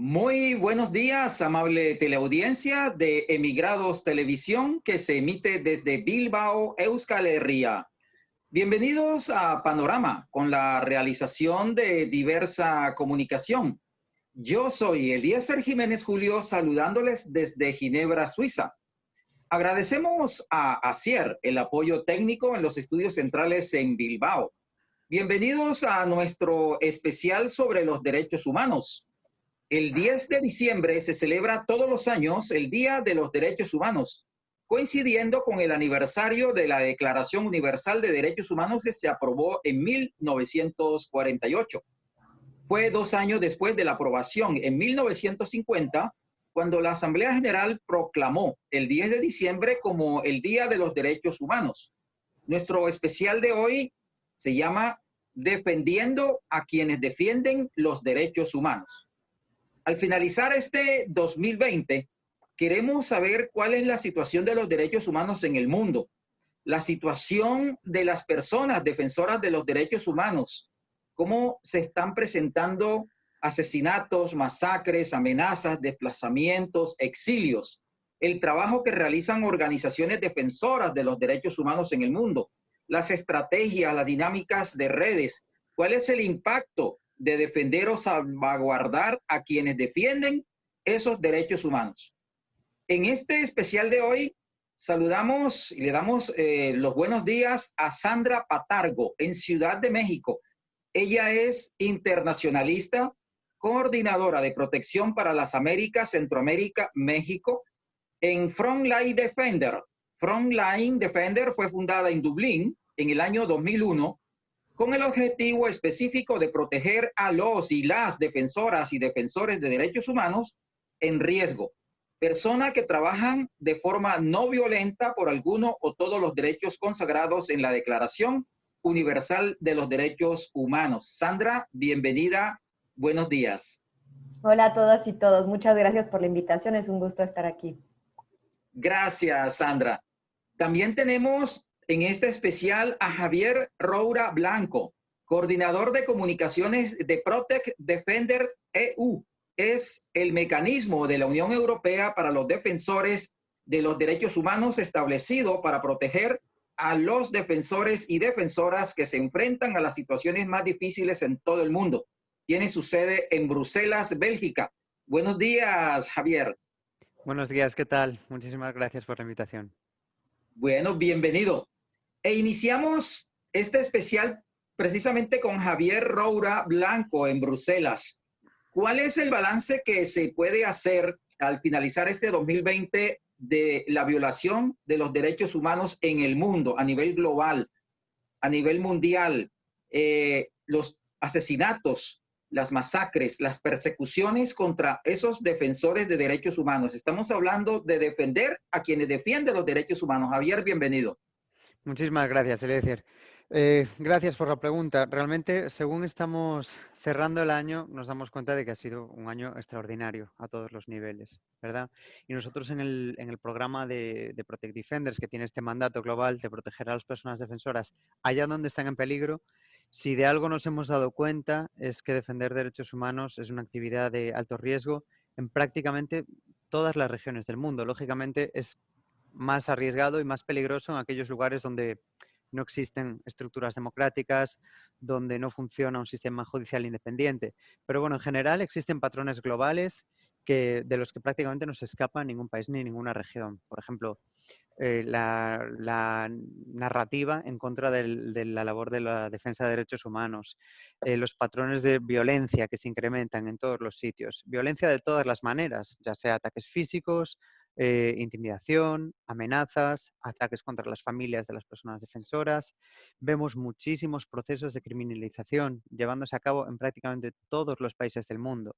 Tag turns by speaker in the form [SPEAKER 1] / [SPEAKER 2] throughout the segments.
[SPEAKER 1] Muy buenos días, amable teleaudiencia de Emigrados Televisión que se emite desde Bilbao, Euskal Herria. Bienvenidos a Panorama con la realización de diversa comunicación. Yo soy Eliezer Jiménez Julio saludándoles desde Ginebra, Suiza. Agradecemos a Asier el apoyo técnico en los estudios centrales en Bilbao. Bienvenidos a nuestro especial sobre los derechos humanos. El 10 de diciembre se celebra todos los años el Día de los Derechos Humanos, coincidiendo con el aniversario de la Declaración Universal de Derechos Humanos que se aprobó en 1948. Fue 2 años después de la aprobación, en 1950, cuando la Asamblea General proclamó el 10 de diciembre como el Día de los Derechos Humanos. Nuestro especial de hoy se llama Defendiendo a quienes defienden los derechos humanos. Al finalizar este 2020, queremos saber cuál es la situación de los derechos humanos en el mundo, la situación de las personas defensoras de los derechos humanos, cómo se están presentando asesinatos, masacres, amenazas, desplazamientos, exilios, el trabajo que realizan organizaciones defensoras de los derechos humanos en el mundo, las estrategias, las dinámicas de redes, cuál es el impacto de defender o salvaguardar a quienes defienden esos derechos humanos. En este especial de hoy saludamos y le damos los buenos días a Sandra Patargo en Ciudad de México. Ella es internacionalista, coordinadora de protección para las Américas, Centroamérica, México, en Frontline Defender. Frontline Defender fue fundada en Dublín en el año 2001 con el objetivo específico de proteger a los y las defensoras y defensores de derechos humanos en riesgo, personas que trabajan de forma no violenta por alguno o todos los derechos consagrados en la Declaración Universal de los Derechos Humanos. Sandra, bienvenida, buenos días.
[SPEAKER 2] Hola a todas y todos, muchas gracias por la invitación, es un gusto estar aquí.
[SPEAKER 1] Gracias, Sandra. También tenemos en este especial a Javier Roura Blanco, coordinador de comunicaciones de Protect Defenders EU. Es el mecanismo de la Unión Europea para los defensores de los derechos humanos establecido para proteger a los defensores y defensoras que se enfrentan a las situaciones más difíciles en todo el mundo. Tiene su sede en Bruselas, Bélgica. Buenos días, Javier.
[SPEAKER 3] Buenos días, ¿qué tal? Muchísimas gracias por la invitación.
[SPEAKER 1] Bueno, bienvenido. E iniciamos este especial precisamente con Javier Roura Blanco en Bruselas. ¿Cuál es el balance que se puede hacer al finalizar este 2020 de la violación de los derechos humanos en el mundo, a nivel global, a nivel mundial? Los asesinatos, las masacres, las persecuciones contra esos defensores de derechos humanos. Estamos hablando de defender a quienes defienden los derechos humanos. Javier, bienvenido.
[SPEAKER 3] Muchísimas gracias, Eliezer. Gracias por la pregunta. Realmente, según estamos cerrando el año, nos damos cuenta de que ha sido un año extraordinario a todos los niveles, ¿verdad? Y nosotros en el programa de Protect Defenders, que tiene este mandato global de proteger a las personas defensoras allá donde están en peligro, si de algo nos hemos dado cuenta es que defender derechos humanos es una actividad de alto riesgo en prácticamente todas las regiones del mundo. Lógicamente, es más arriesgado y más peligroso en aquellos lugares donde no existen estructuras democráticas, donde no funciona un sistema judicial independiente. Pero bueno, en general existen patrones globales de los que prácticamente no se escapa ningún país ni ninguna región. Por ejemplo, la narrativa en contra de la labor de la defensa de derechos humanos, los patrones de violencia que se incrementan en todos los sitios, violencia de todas las maneras, ya sea ataques físicos, intimidación, amenazas, ataques contra las familias de las personas defensoras. Vemos muchísimos procesos de criminalización llevándose a cabo en prácticamente todos los países del mundo.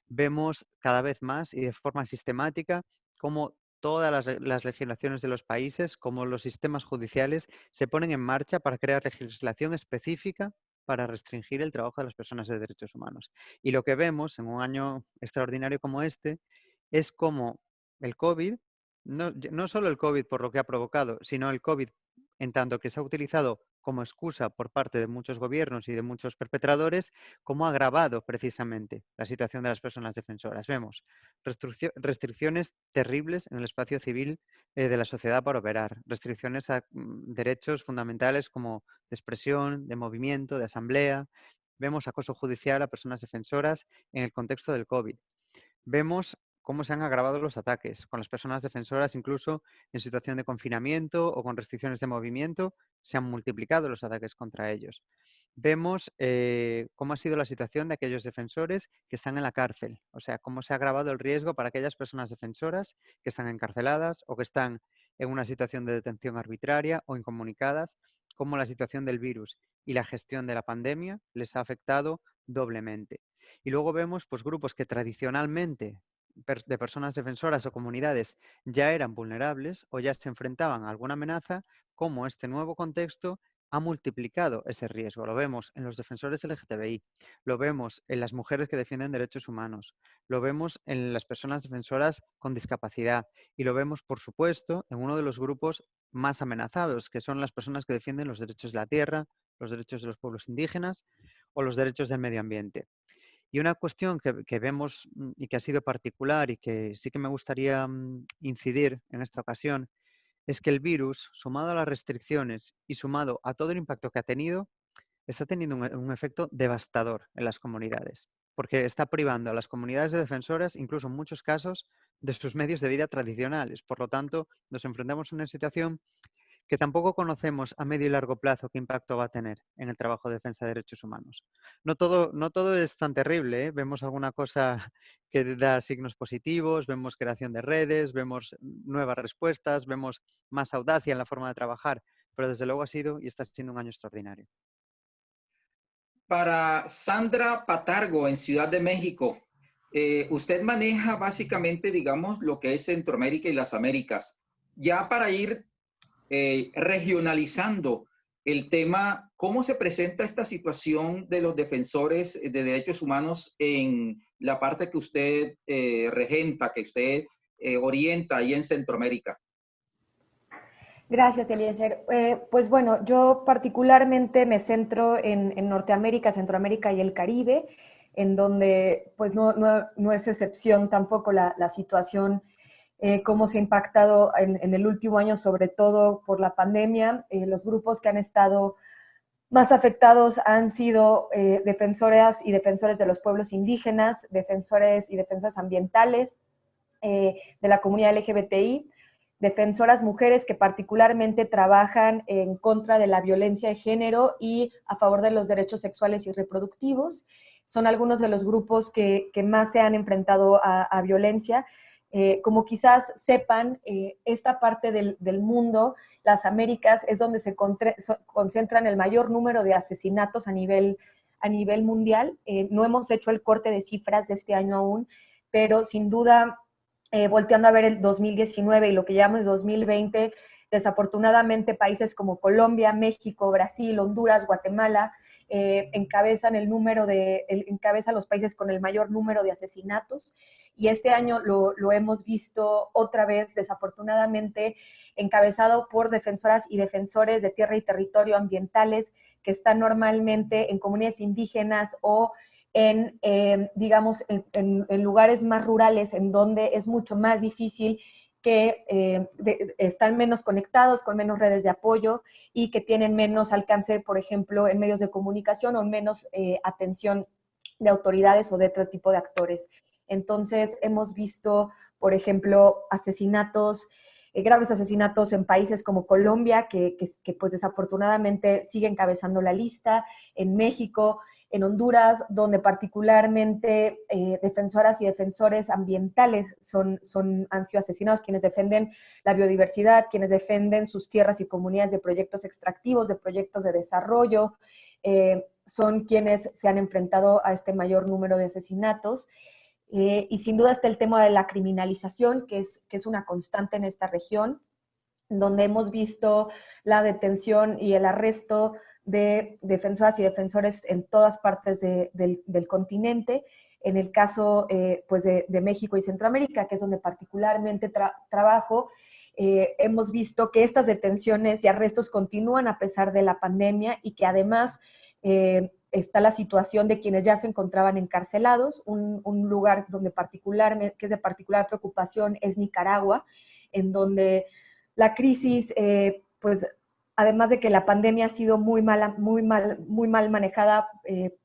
[SPEAKER 3] Vemos cada vez más y de forma sistemática cómo todas las legislaciones de los países, como los sistemas judiciales, se ponen en marcha para crear legislación específica para restringir el trabajo de las personas de derechos humanos. Y lo que vemos en un año extraordinario como este es cómo el COVID, no solo el COVID por lo que ha provocado, sino el COVID en tanto que se ha utilizado como excusa por parte de muchos gobiernos y de muchos perpetradores, como ha agravado precisamente la situación de las personas defensoras. Vemos restricciones terribles en el espacio civil de la sociedad para operar, restricciones a derechos fundamentales como de expresión, de movimiento, de asamblea. Vemos acoso judicial a personas defensoras en el contexto del COVID. Vemos cómo se han agravado los ataques con las personas defensoras, incluso en situación de confinamiento o con restricciones de movimiento, se han multiplicado los ataques contra ellos. Vemos cómo ha sido la situación de aquellos defensores que están en la cárcel, o sea, cómo se ha agravado el riesgo para aquellas personas defensoras que están encarceladas o que están en una situación de detención arbitraria o incomunicadas, cómo la situación del virus y la gestión de la pandemia les ha afectado doblemente. Y luego vemos pues, grupos que tradicionalmente de personas defensoras o comunidades ya eran vulnerables o ya se enfrentaban a alguna amenaza, como este nuevo contexto ha multiplicado ese riesgo. Lo vemos en los defensores LGTBI, lo vemos en las mujeres que defienden derechos humanos, lo vemos en las personas defensoras con discapacidad y lo vemos, por supuesto, en uno de los grupos más amenazados, que son las personas que defienden los derechos de la tierra, los derechos de los pueblos indígenas o los derechos del medio ambiente. Y una cuestión que vemos y que ha sido particular y que sí que me gustaría incidir en esta ocasión es que el virus, sumado a las restricciones y sumado a todo el impacto que ha tenido, está teniendo un efecto devastador en las comunidades, porque está privando a las comunidades de defensoras, incluso en muchos casos, de sus medios de vida tradicionales. Por lo tanto, nos enfrentamos a una situación que tampoco conocemos a medio y largo plazo qué impacto va a tener en el trabajo de defensa de derechos humanos. No todo es tan terrible, ¿eh? Vemos alguna cosa que da signos positivos, vemos creación de redes, vemos nuevas respuestas, vemos más audacia en la forma de trabajar, pero desde luego ha sido y está siendo un año extraordinario.
[SPEAKER 1] Para Sandra Patargo, en Ciudad de México, usted maneja básicamente, digamos, lo que es Centroamérica y las Américas. Ya para ir regionalizando el tema, ¿cómo se presenta esta situación de los defensores de derechos humanos en la parte que usted regenta, que usted orienta ahí en Centroamérica?
[SPEAKER 2] Gracias, Eliezer. Pues bueno, yo particularmente me centro en Norteamérica, Centroamérica y el Caribe, en donde pues no es excepción tampoco la situación, cómo se ha impactado en el último año, sobre todo por la pandemia. Los grupos que han estado más afectados han sido defensoras y defensores de los pueblos indígenas, defensores y defensoras ambientales, de la comunidad LGBTI, defensoras mujeres que particularmente trabajan en contra de la violencia de género y a favor de los derechos sexuales y reproductivos. Son algunos de los grupos que más se han enfrentado a violencia. Como quizás sepan, esta parte del mundo, las Américas, es donde se concentran el mayor número de asesinatos a nivel mundial. No hemos hecho el corte de cifras de este año aún, pero sin duda, volteando a ver el 2019 y lo que llamamos 2020, desafortunadamente países como Colombia, México, Brasil, Honduras, Guatemala, encabezan los países con el mayor número de asesinatos, y este año lo hemos visto otra vez, desafortunadamente, encabezado por defensoras y defensores de tierra y territorio ambientales que están normalmente en comunidades indígenas o digamos, en lugares más rurales, en donde es mucho más difícil, que están menos conectados, con menos redes de apoyo y que tienen menos alcance, por ejemplo, en medios de comunicación o menos atención de autoridades o de otro tipo de actores. Entonces, hemos visto, por ejemplo, graves asesinatos en países como Colombia, que pues desafortunadamente sigue encabezando la lista, en México, en Honduras, donde particularmente defensoras y defensores ambientales han sido asesinados, quienes defienden la biodiversidad, quienes defienden sus tierras y comunidades de proyectos extractivos, de proyectos de desarrollo, son quienes se han enfrentado a este mayor número de asesinatos. Y sin duda está el tema de la criminalización, que es una constante en esta región, donde hemos visto la detención y el arresto de defensoras y defensores en todas partes del continente. En el caso pues de México y Centroamérica, que es donde particularmente trabajo, hemos visto que estas detenciones y arrestos continúan a pesar de la pandemia y que además está la situación de quienes ya se encontraban encarcelados. Un lugar donde que es de particular preocupación es Nicaragua, en donde la crisis, pues además de que la pandemia ha sido muy mal manejada,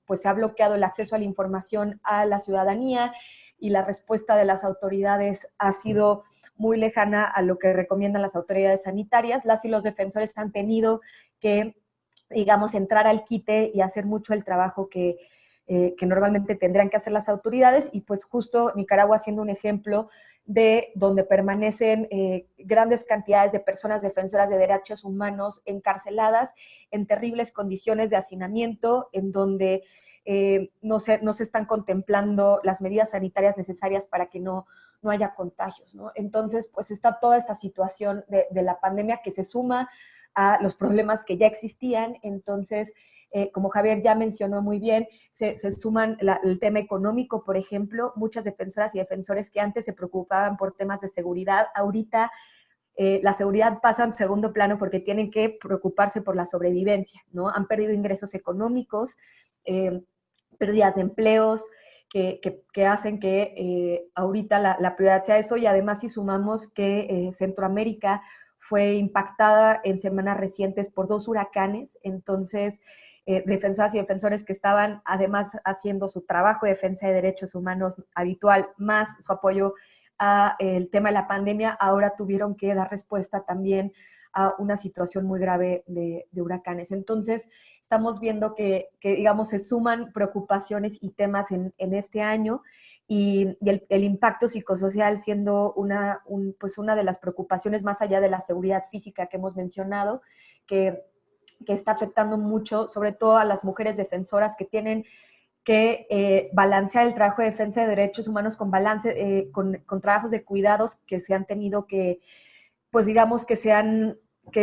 [SPEAKER 2] pues se ha bloqueado el acceso a la información a la ciudadanía y la respuesta de las autoridades ha sido muy lejana a lo que recomiendan las autoridades sanitarias. Las y los defensores han tenido que, digamos, entrar al quite y hacer mucho el trabajo que normalmente tendrían que hacer las autoridades, y pues justo Nicaragua siendo un ejemplo de donde permanecen grandes cantidades de personas defensoras de derechos humanos encarceladas en terribles condiciones de hacinamiento, en donde no se están contemplando las medidas sanitarias necesarias para que no haya contagios, ¿no? Entonces, pues está toda esta situación de la pandemia que se suma a los problemas que ya existían. Entonces, como Javier ya mencionó muy bien, se suman el tema económico, por ejemplo. Muchas defensoras y defensores que antes se preocupaban por temas de seguridad, ahorita la seguridad pasa en segundo plano porque tienen que preocuparse por la sobrevivencia, ¿no? Han perdido ingresos económicos, pérdidas de empleos, que hacen que ahorita la prioridad sea eso, y además si sumamos que Centroamérica fue impactada en semanas recientes por 2 huracanes, entonces defensoras y defensores que estaban además haciendo su trabajo de defensa de derechos humanos habitual, más su apoyo a el tema de la pandemia, ahora tuvieron que dar respuesta también a una situación muy grave de huracanes. Entonces, estamos viendo que, digamos, se suman preocupaciones y temas en este año, y el impacto psicosocial siendo pues una de las preocupaciones más allá de la seguridad física que hemos mencionado, que está afectando mucho, sobre todo a las mujeres defensoras que tienen que balancear el trabajo de defensa de derechos humanos con trabajos de cuidados que se han tenido que, pues digamos que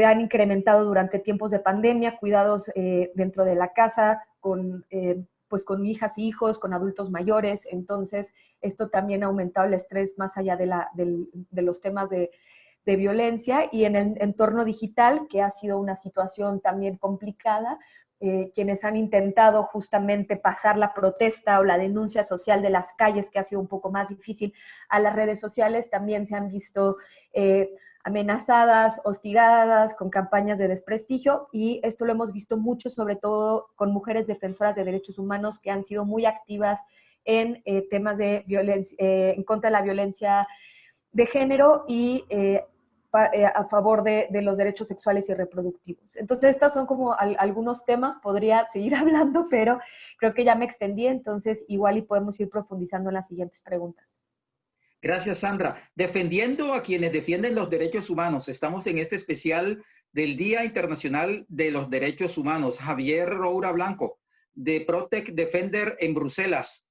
[SPEAKER 2] han incrementado durante tiempos de pandemia, cuidados dentro de la casa, pues con hijas y hijos, con adultos mayores. Entonces, esto también ha aumentado el estrés más allá de los temas de violencia. Y en el entorno digital, que ha sido una situación también complicada, quienes han intentado justamente pasar la protesta o la denuncia social de las calles, que ha sido un poco más difícil, a las redes sociales, también se han visto amenazadas, hostigadas, con campañas de desprestigio, y esto lo hemos visto mucho, sobre todo con mujeres defensoras de derechos humanos que han sido muy activas en temas de violencia, en contra de la violencia de género y a favor de los derechos sexuales y reproductivos. Entonces, estos son como algunos temas, podría seguir hablando, pero creo que ya me extendí, entonces igual y podemos ir profundizando en las siguientes preguntas.
[SPEAKER 1] Gracias, Sandra. Defendiendo a quienes defienden los derechos humanos. Estamos en este especial del Día Internacional de los Derechos Humanos. Javier Roura Blanco, de Protect Defender en Bruselas.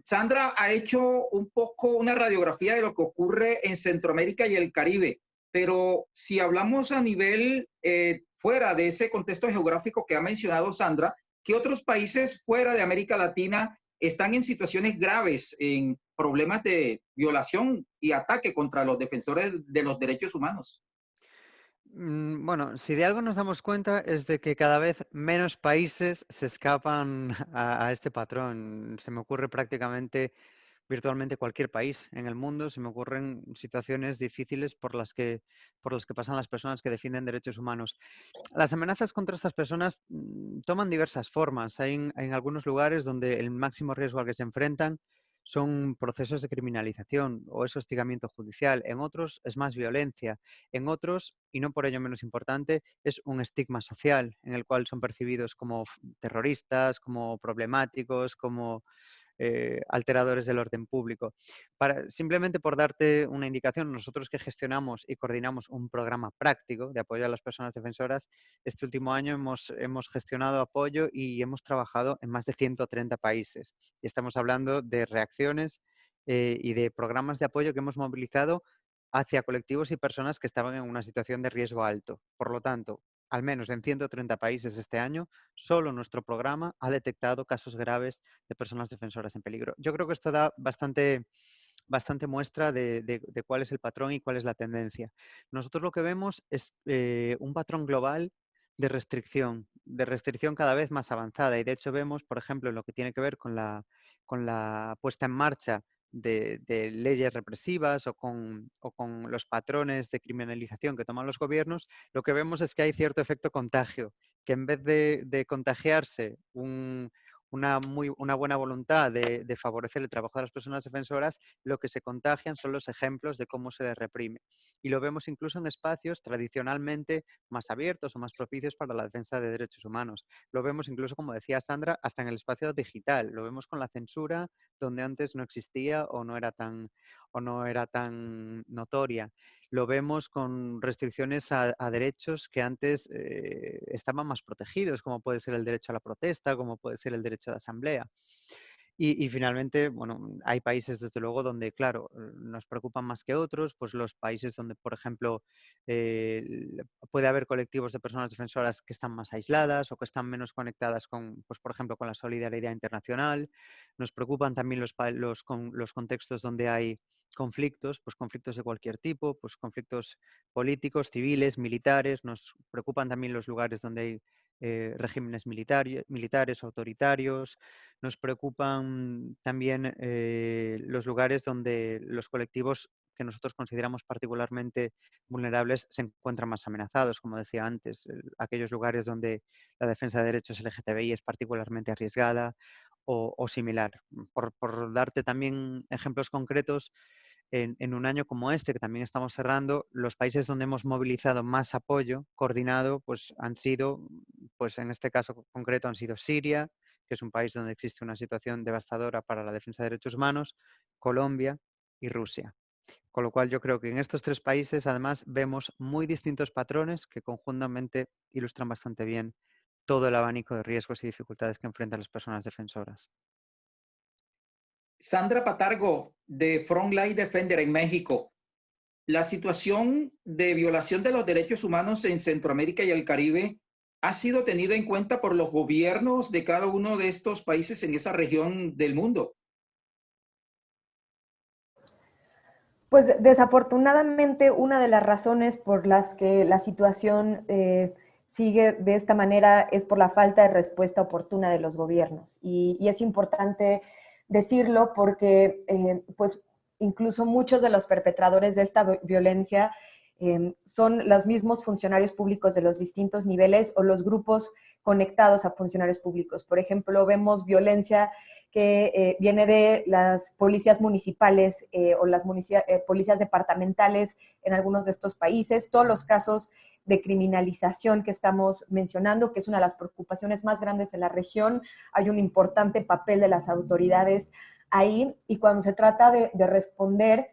[SPEAKER 1] Sandra ha hecho un poco una radiografía de lo que ocurre en Centroamérica y el Caribe, pero si hablamos a nivel fuera de ese contexto geográfico que ha mencionado Sandra, ¿qué otros países fuera de América Latina están en situaciones graves, en problemas de violación y ataque contra los defensores de los derechos humanos?
[SPEAKER 3] Bueno, si de algo nos damos cuenta es de que cada vez menos países se escapan a este patrón. Se me ocurre prácticamente virtualmente cualquier país en el mundo, se me ocurren situaciones difíciles por las que pasan las personas que defienden derechos humanos. Las amenazas contra estas personas toman diversas formas. Hay en algunos lugares donde el máximo riesgo al que se enfrentan son procesos de criminalización o es hostigamiento judicial. En otros es más violencia. En otros, y no por ello menos importante, es un estigma social en el cual son percibidos como terroristas, como problemáticos, como alteradores del orden público. Simplemente por darte una indicación, nosotros que gestionamos y coordinamos un programa práctico de apoyo a las personas defensoras, este último año hemos gestionado apoyo y hemos trabajado en más de 130 países. Y estamos hablando de reacciones y de programas de apoyo que hemos movilizado hacia colectivos y personas que estaban en una situación de riesgo alto. Por lo tanto, al menos en 130 países este año, solo nuestro programa ha detectado casos graves de personas defensoras en peligro. Yo creo que esto da bastante muestra de cuál es el patrón y cuál es la tendencia. Nosotros lo que vemos es un patrón global de restricción cada vez más avanzada. Y de hecho vemos, por ejemplo, en lo que tiene que ver con la puesta en marcha de leyes represivas o con los patrones de criminalización que toman los gobiernos, lo que vemos es que hay cierto efecto contagio, que en vez de contagiarse una buena voluntad de favorecer el trabajo de las personas defensoras, lo que se contagian son los ejemplos de cómo se les reprime. Y lo vemos incluso en espacios tradicionalmente más abiertos o más propicios para la defensa de derechos humanos. Lo vemos incluso, como decía Sandra, hasta en el espacio digital. Lo vemos con la censura, donde antes no existía o no era tan notoria. Lo vemos con restricciones a derechos que antes estaban más protegidos, como puede ser el derecho a la protesta, como puede ser el derecho de asamblea. Y finalmente, bueno, hay países desde luego donde, claro, nos preocupan más que otros, pues los países donde, por ejemplo, puede haber colectivos de personas defensoras que están más aisladas o que están menos conectadas con, pues por ejemplo, con la solidaridad internacional. Nos preocupan también los contextos donde hay conflictos, pues conflictos de cualquier tipo, pues conflictos políticos, civiles, militares. Nos preocupan también los lugares donde hay regímenes militares, autoritarios. Nos preocupan también los lugares donde los colectivos que nosotros consideramos particularmente vulnerables se encuentran más amenazados, como decía antes, aquellos lugares donde la defensa de derechos LGTBI es particularmente arriesgada o similar. Por darte también ejemplos concretos, en un año como este, que también estamos cerrando, los países donde hemos movilizado más apoyo coordinado, pues han sido, pues en este caso concreto han sido Siria, que es un país donde existe una situación devastadora para la defensa de derechos humanos, Colombia y Rusia. Con lo cual yo creo que en estos tres países además vemos muy distintos patrones que conjuntamente ilustran bastante bien todo el abanico de riesgos y dificultades que enfrentan las personas defensoras.
[SPEAKER 1] Sandra Patargo, de Frontline Defender en México. La situación de violación de los derechos humanos en Centroamérica y el Caribe ha sido tenida en cuenta por los gobiernos de cada uno de estos países en esa región del mundo.
[SPEAKER 2] Pues desafortunadamente una de las razones por las que la situación sigue de esta manera es por la falta de respuesta oportuna de los gobiernos. Y es importante decirlo porque pues incluso muchos de los perpetradores de esta violencia son los mismos funcionarios públicos de los distintos niveles o los grupos conectados a funcionarios públicos. Por ejemplo, vemos violencia que viene de las policías municipales o las policías departamentales en algunos de estos países, todos los casos de criminalización que estamos mencionando, que es una de las preocupaciones más grandes en la región. Hay un importante papel de las autoridades ahí y cuando se trata de responder,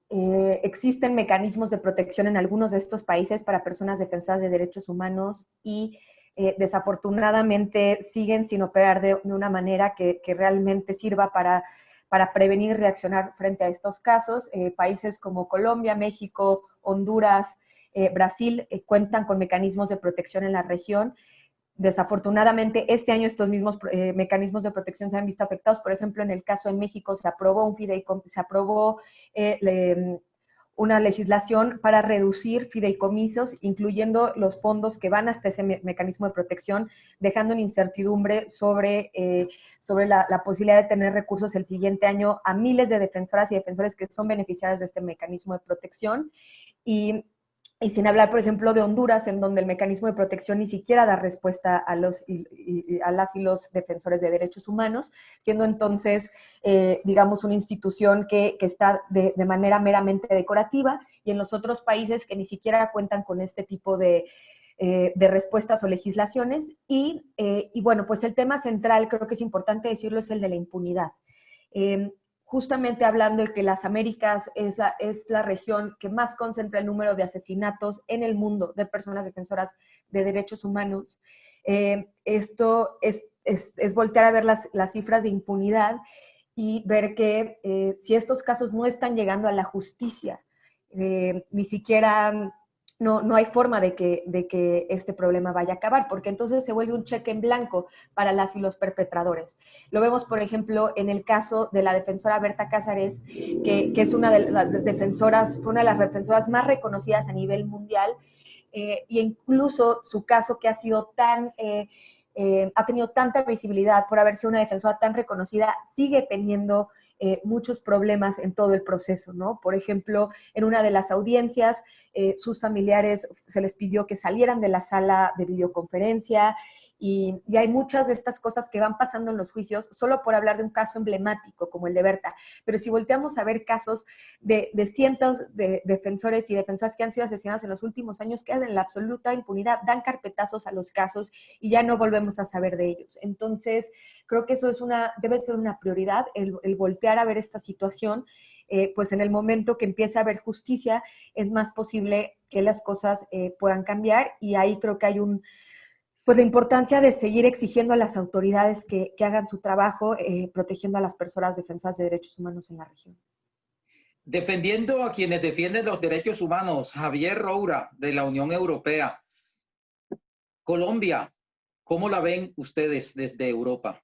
[SPEAKER 2] existen mecanismos de protección en algunos de estos países para personas defensoras de derechos humanos y desafortunadamente siguen sin operar de una manera que realmente sirva para prevenir y reaccionar frente a estos casos. Países como Colombia, México, Honduras, Brasil cuentan con mecanismos de protección en la región. Desafortunadamente, este año estos mismos mecanismos de protección se han visto afectados. Por ejemplo, en el caso de México se aprobó una legislación para reducir fideicomisos, incluyendo los fondos que van hasta ese mecanismo de protección, dejando en incertidumbre sobre la posibilidad de tener recursos el siguiente año a miles de defensoras y defensores que son beneficiarios de este mecanismo de protección. Y sin hablar, por ejemplo, de Honduras, en donde el mecanismo de protección ni siquiera da respuesta a las y los defensores de derechos humanos, siendo entonces, digamos, una institución que está de manera meramente decorativa, y en los otros países que ni siquiera cuentan con este tipo de respuestas o legislaciones. Y bueno, pues el tema central, creo que es importante decirlo, es el de la impunidad. Justamente hablando de que las Américas es la región que más concentra el número de asesinatos en el mundo de personas defensoras de derechos humanos. Esto es voltear a ver las cifras de impunidad y ver que si estos casos no están llegando a la justicia, ni siquiera no hay forma de que este problema vaya a acabar, porque entonces se vuelve un cheque en blanco para las y los perpetradores. Lo vemos, por ejemplo, en el caso de la defensora Berta Cázares, que es una de las defensoras, fue una de las defensoras más reconocidas a nivel mundial, y incluso su caso que ha sido ha tenido tanta visibilidad por haber sido una defensora tan reconocida, sigue teniendo muchos problemas en todo el proceso, ¿no? Por ejemplo, en una de las audiencias, sus familiares se les pidió que salieran de la sala de videoconferencia y hay muchas de estas cosas que van pasando en los juicios solo por hablar de un caso emblemático como el de Berta. Pero si volteamos a ver casos de cientos de defensores y defensoras que han sido asesinados en los últimos años, quedan en la absoluta impunidad, dan carpetazos a los casos y ya no volvemos a saber de ellos. Entonces, creo que eso debe ser una prioridad, el voltear a ver esta situación, pues en el momento que empiece a haber justicia, es más posible que las cosas puedan cambiar y ahí creo que hay pues la importancia de seguir exigiendo a las autoridades que hagan su trabajo protegiendo a las personas defensoras de derechos humanos en la región.
[SPEAKER 1] Defendiendo a quienes defienden los derechos humanos, Javier Roura, de la Unión Europea. Colombia, ¿cómo la ven ustedes desde Europa?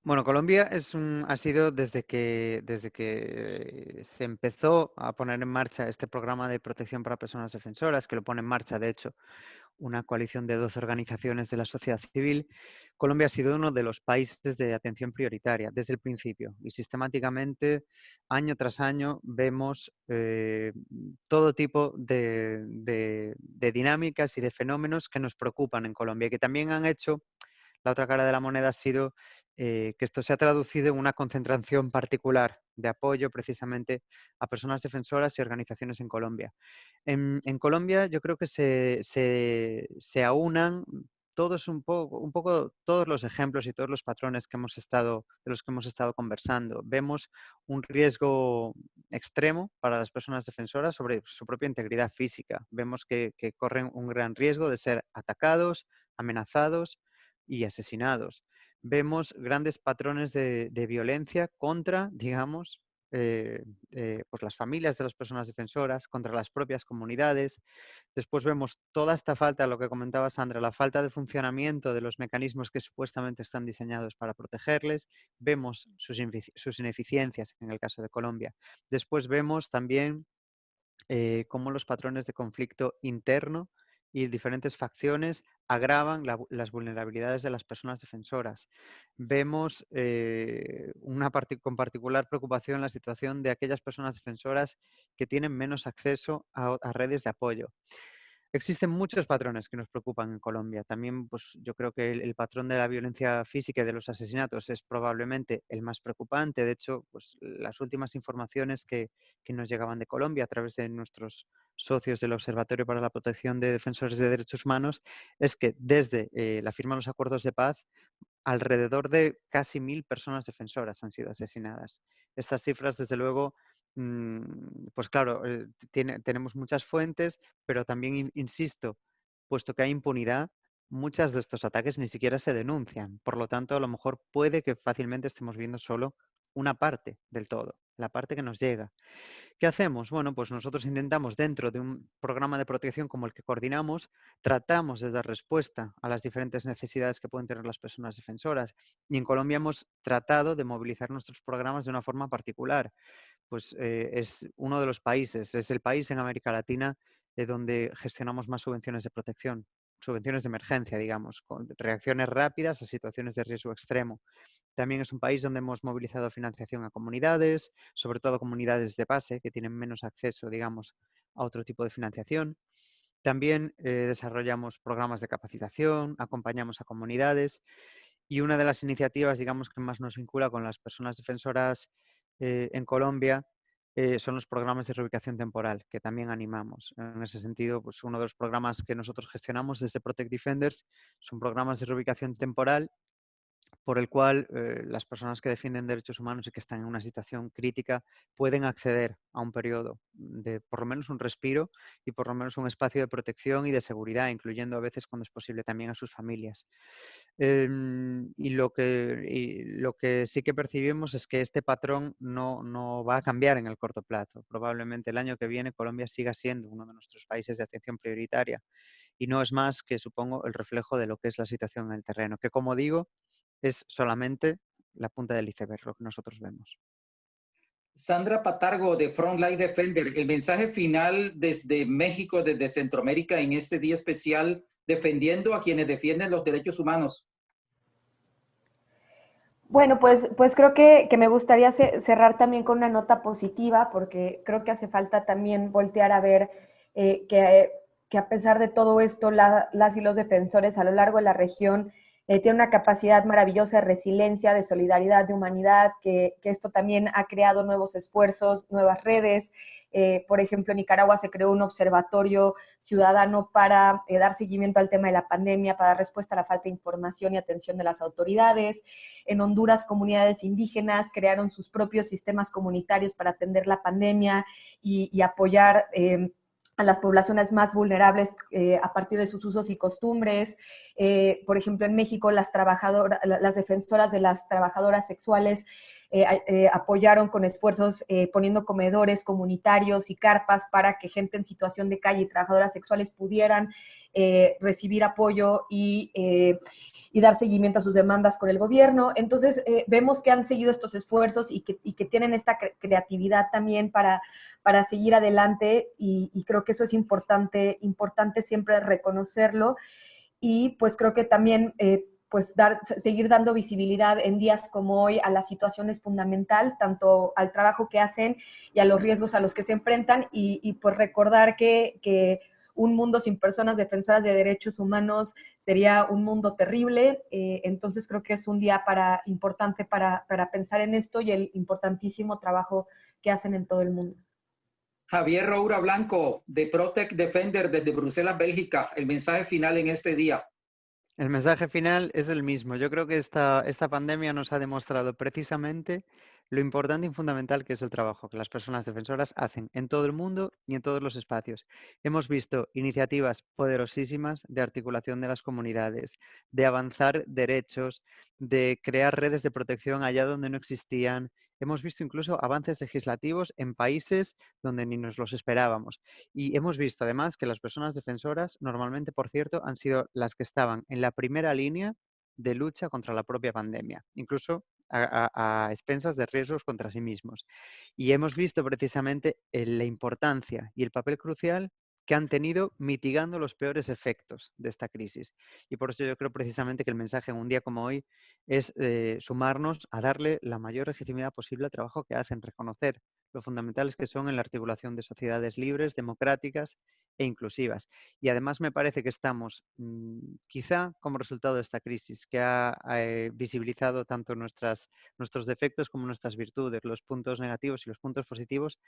[SPEAKER 3] Bueno, Colombia ha sido desde que se empezó a poner en marcha este programa de protección para personas defensoras, que lo pone en marcha, de hecho, una coalición de 12 organizaciones de la sociedad civil. Colombia ha sido uno de los países de atención prioritaria desde el principio y sistemáticamente, año tras año, vemos todo tipo de dinámicas y de fenómenos que nos preocupan en Colombia y que también han hecho, la otra cara de la moneda ha sido que esto se ha traducido en una concentración particular de apoyo precisamente a personas defensoras y organizaciones en Colombia. En Colombia yo creo que se aunan todos un poco todos los ejemplos y todos los patrones de los que hemos estado conversando. Vemos un riesgo extremo para las personas defensoras sobre su propia integridad física. Vemos que corren un gran riesgo de ser atacados, amenazados y asesinados. Vemos grandes patrones de violencia contra, digamos, pues las familias de las personas defensoras, contra las propias comunidades. Después vemos toda esta falta, lo que comentaba Sandra, la falta de funcionamiento de los mecanismos que supuestamente están diseñados para protegerles. Vemos sus ineficiencias en el caso de Colombia. Después vemos también cómo los patrones de conflicto interno y diferentes facciones agravan las vulnerabilidades de las personas defensoras. Vemos con particular preocupación la situación de aquellas personas defensoras que tienen menos acceso a redes de apoyo. Existen muchos patrones que nos preocupan en Colombia. También, pues, yo creo que el patrón de la violencia física y de los asesinatos es probablemente el más preocupante. De hecho, pues, las últimas informaciones que nos llegaban de Colombia a través de nuestros socios del Observatorio para la Protección de Defensores de Derechos Humanos es que desde la firma de los acuerdos de paz, alrededor de casi 1.000 personas defensoras han sido asesinadas. Estas cifras, desde luego, pues claro, tenemos muchas fuentes, pero también insisto, puesto que hay impunidad, muchos de estos ataques ni siquiera se denuncian. Por lo tanto, a lo mejor puede que fácilmente estemos viendo solo una parte del todo, la parte que nos llega. ¿Qué hacemos? Bueno, pues nosotros intentamos, dentro de un programa de protección como el que coordinamos, tratamos de dar respuesta a las diferentes necesidades que pueden tener las personas defensoras. Y en Colombia hemos tratado de movilizar nuestros programas de una forma particular. Pues es uno de los países, es el país en América Latina donde gestionamos más subvenciones de protección, subvenciones de emergencia, digamos, con reacciones rápidas a situaciones de riesgo extremo. También es un país donde hemos movilizado financiación a comunidades, sobre todo comunidades de base que tienen menos acceso, digamos, a otro tipo de financiación. También desarrollamos programas de capacitación, acompañamos a comunidades y una de las iniciativas, digamos, que más nos vincula con las personas defensoras en Colombia son los programas de reubicación temporal, que también animamos. En ese sentido, pues uno de los programas que nosotros gestionamos desde Protect Defenders son programas de reubicación temporal por el cual las personas que defienden derechos humanos y que están en una situación crítica pueden acceder a un periodo de por lo menos un respiro y por lo menos un espacio de protección y de seguridad, incluyendo a veces cuando es posible también a sus familias. Lo que sí que percibimos es que este patrón no va a cambiar en el corto plazo. Probablemente el año que viene Colombia siga siendo uno de nuestros países de atención prioritaria y no es más que, supongo, el reflejo de lo que es la situación en el terreno, que como digo, es solamente la punta del iceberg, lo que nosotros vemos.
[SPEAKER 1] Sandra Patargo de Frontline Defender, el mensaje final desde México, desde Centroamérica, en este día especial, defendiendo a quienes defienden los derechos humanos.
[SPEAKER 2] Bueno, pues creo que me gustaría cerrar también con una nota positiva, porque creo que hace falta también voltear a ver que a pesar de todo esto, las y los defensores a lo largo de la región tienen una capacidad maravillosa de resiliencia, de solidaridad, de humanidad, que esto también ha creado nuevos esfuerzos, nuevas redes. Por ejemplo, en Nicaragua se creó un observatorio ciudadano para dar seguimiento al tema de la pandemia, para dar respuesta a la falta de información y atención de las autoridades. En Honduras, comunidades indígenas crearon sus propios sistemas comunitarios para atender la pandemia y apoyar a las poblaciones más vulnerables a partir de sus usos y costumbres. Por ejemplo, en México, las defensoras de las trabajadoras sexuales apoyaron con esfuerzos poniendo comedores comunitarios y carpas para que gente en situación de calle y trabajadoras sexuales pudieran recibir apoyo y dar seguimiento a sus demandas con el gobierno. Entonces, vemos que han seguido estos esfuerzos y que tienen esta creatividad también para seguir adelante y creo que eso es importante siempre reconocerlo y pues creo que también pues seguir dando visibilidad en días como hoy a la situación es fundamental, tanto al trabajo que hacen y a los riesgos a los que se enfrentan y pues recordar que un mundo sin personas defensoras de derechos humanos sería un mundo terrible, entonces creo que es un día importante para pensar en esto y el importantísimo trabajo que hacen en todo el mundo.
[SPEAKER 1] Javier Roura Blanco de Protect Defender desde Bruselas, Bélgica, el mensaje final en este día.
[SPEAKER 3] El mensaje final es el mismo. Yo creo que esta pandemia nos ha demostrado precisamente lo importante y fundamental que es el trabajo que las personas defensoras hacen en todo el mundo y en todos los espacios. Hemos visto iniciativas poderosísimas de articulación de las comunidades, de avanzar derechos, de crear redes de protección allá donde no existían. Hemos visto incluso avances legislativos en países donde ni nos los esperábamos. Y hemos visto además que las personas defensoras, normalmente, por cierto, han sido las que estaban en la primera línea de lucha contra la propia pandemia, incluso a expensas de riesgos contra sí mismos. Y hemos visto precisamente la importancia y el papel crucial que han tenido mitigando los peores efectos de esta crisis. Y por eso yo creo precisamente que el mensaje en un día como hoy es sumarnos a darle la mayor legitimidad posible al trabajo que hacen, reconocer lo fundamentales que son en la articulación de sociedades libres, democráticas e inclusivas. Y además me parece que estamos, quizá como resultado de esta crisis, que ha visibilizado tanto nuestros defectos como nuestras virtudes, los puntos negativos y los puntos positivos,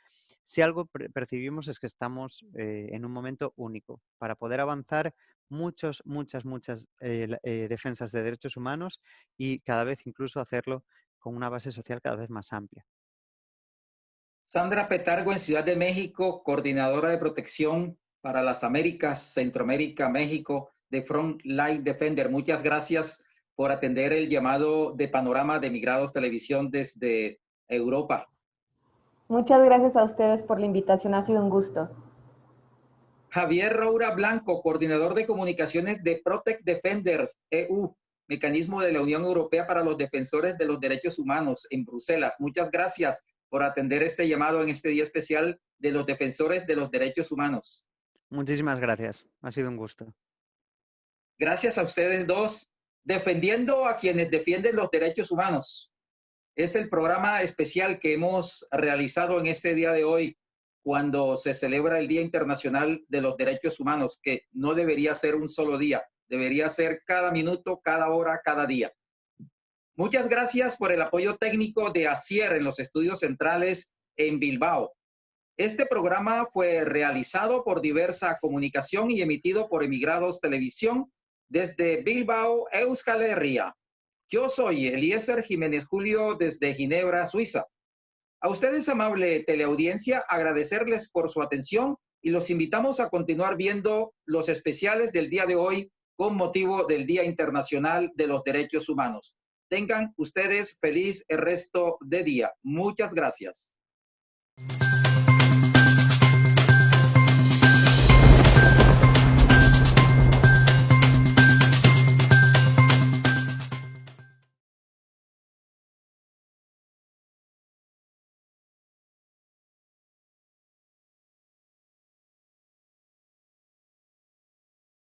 [SPEAKER 3] si algo percibimos es que estamos en un momento único para poder avanzar muchas defensas de derechos humanos y cada vez incluso hacerlo con una base social cada vez más amplia.
[SPEAKER 1] Sandra Petargo en Ciudad de México, coordinadora de protección para las Américas, Centroamérica, México, de Frontline Defender. Muchas gracias por atender el llamado de Panorama de Migrados Televisión desde Europa.
[SPEAKER 2] Muchas gracias a ustedes por la invitación, ha sido un gusto.
[SPEAKER 1] Javier Roura Blanco, coordinador de comunicaciones de Protect Defenders EU, mecanismo de la Unión Europea para los defensores de los derechos humanos en Bruselas. Muchas gracias por atender este llamado en este día especial de los defensores de los derechos humanos.
[SPEAKER 3] Muchísimas gracias, ha sido un gusto.
[SPEAKER 1] Gracias a ustedes dos, defendiendo a quienes defienden los derechos humanos. Es el programa especial que hemos realizado en este día de hoy, cuando se celebra el Día Internacional de los Derechos Humanos, que no debería ser un solo día, debería ser cada minuto, cada hora, cada día. Muchas gracias por el apoyo técnico de Asier en los estudios centrales en Bilbao. Este programa fue realizado por Diversa Comunicación y emitido por Emigrados Televisión desde Bilbao, Euskal Herria. Yo soy Eliezer Jiménez Julio desde Ginebra, Suiza. A ustedes, amable teleaudiencia, agradecerles por su atención y los invitamos a continuar viendo los especiales del día de hoy con motivo del Día Internacional de los Derechos Humanos. Tengan ustedes feliz el resto de día. Muchas gracias.